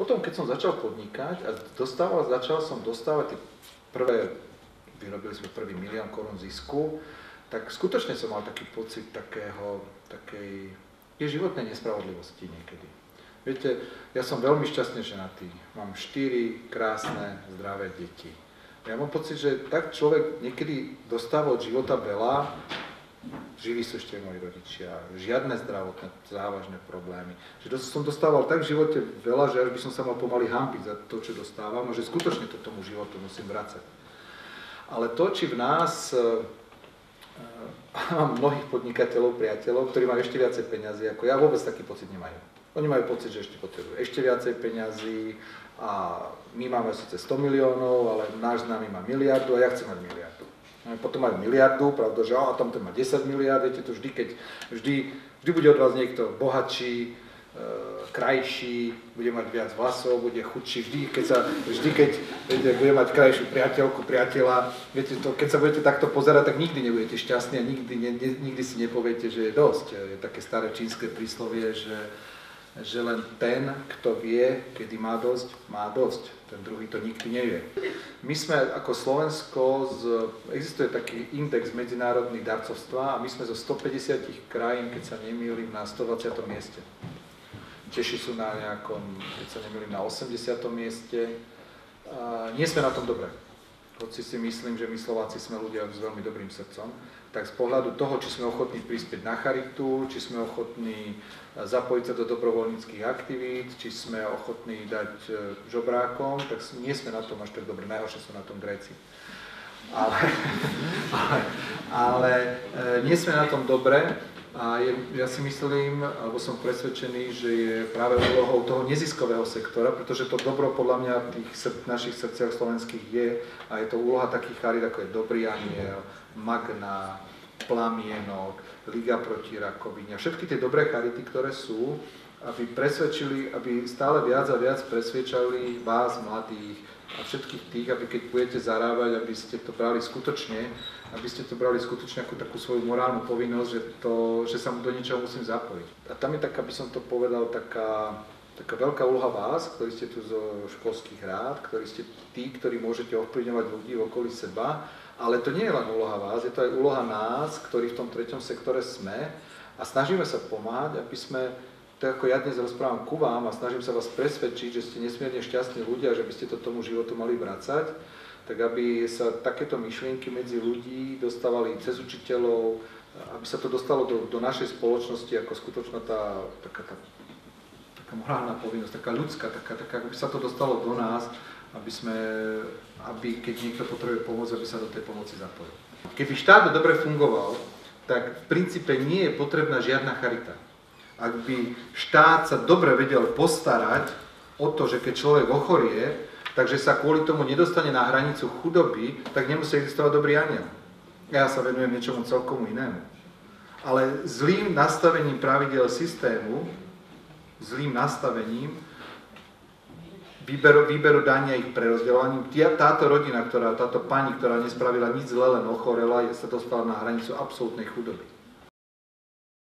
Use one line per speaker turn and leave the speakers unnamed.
potom, keď som začal podnikať a začal som dostávať vyrobili sme prvý 1 000 000 korún zisku, tak skutočne som mal taký pocit takej životnej nespravodlivosti niekedy. Viete, ja som veľmi šťastne ženatý, mám 4 krásne, zdravé deti. Ja mám pocit, že tak človek niekedy dostáva od života veľa, živí sú ešte moji rodičia, žiadne zdravotné, závažné problémy. Že som dostával tak v živote veľa, že až by som sa mal pomaly hanbiť za to, čo dostávam, a že skutočne to tomu životu musím vracať. Ale to, či v nás, mám mnohých podnikateľov, priateľov, ktorí majú ešte viacej peňazí ako ja, vôbec taký pocit nemajú. Oni majú pocit, že ešte potrebujú ešte viacej peňazí a my máme síce 100 miliónov, ale náš známy má miliardu a ja chcem mať miliardu. Potom majú miliardu, pravda, že a tam ten má 10 miliard, viete to vždy bude od vás niekto bohatší, krajší, bude mať viac vlasov, bude chudší, vždy keď bude mať krajšiu priateľku, priateľa, viete to, keď sa budete takto pozerať, tak nikdy nebudete šťastní a nikdy si nepoviete, že je dosť. Je také staré čínske príslovie, že len ten, kto vie, kedy má dosť. Ten druhý to nikdy nevie. My sme ako Slovensko, existuje taký index medzinárodných darcovstva a my sme zo 150 krajín, keď sa nemýlim, na 120. mieste. Češi sú na nejakom, keď sa nemýlim, na 80. mieste. Nie sme na tom dobre. Hoci si myslím, že my Slováci sme ľudia s veľmi dobrým srdcom, tak z pohľadu toho, či sme ochotní prispieť na charitu, či sme ochotní zapojiť sa do dobrovoľníckych aktivít, či sme ochotní dať žobrákom, tak nie sme na tom až tak dobre. Najhoršie sú na tom Gréci. Ale nie sme na tom dobre. A ja si myslím, alebo som presvedčený, že je práve úlohou toho neziskového sektora, pretože to dobro podľa mňa v tých našich srdciach slovenských je a je to úloha takých charít, ako je Dobrý aniel, Magna, Plamienok, Liga proti rakovine a všetky tie dobré charity, ktoré sú, aby stále viac a viac presvedčali vás, mladých a všetkých tých, aby keď budete zarábať, aby ste to brali skutočne ako takú svoju morálnu povinnosť, že sa do niečoho musím zapojiť. A tam je taká, by som to povedal, taká veľká úloha vás, ktorí ste tu zo školských rád, ktorí ste tí, ktorí môžete ovplyvňovať ľudí okolí seba, ale to nie je len úloha vás, je to aj úloha nás, ktorí v tom treťom sektore sme a snažíme sa pomáhať, aby sme, tak ako ja dnes rozprávam ku vám a snažím sa vás presvedčiť, že ste nesmierne šťastní ľudia, že by ste to tomu životu mali vracať, tak aby sa takéto myšlienky medzi ľudí dostávali cez učiteľov, aby sa to dostalo do našej spoločnosti ako skutočná taká morálna povinnosť, taká ľudská, aby sa to dostalo do nás, aby keď niekto potrebuje pomôcť, aby sa do tej pomoci zapojil. Keby štát dobre fungoval, tak v princípe nie je potrebná žiadna charita. Ak by štát sa dobre vedel postarať o to, že keď človek ochorie, takže sa kvôli tomu nedostane na hranicu chudoby, tak nemusí existovať Dobrý aniel. Ja sa venujem niečomu celkom inému. Ale zlým nastavením pravidiel systému, zlým nastavením, výberu dania ich prerozdeľovaním, táto rodina, táto pani, ktorá nespravila nič zle, len ochorela, sa dostala na hranicu absolútnej chudoby.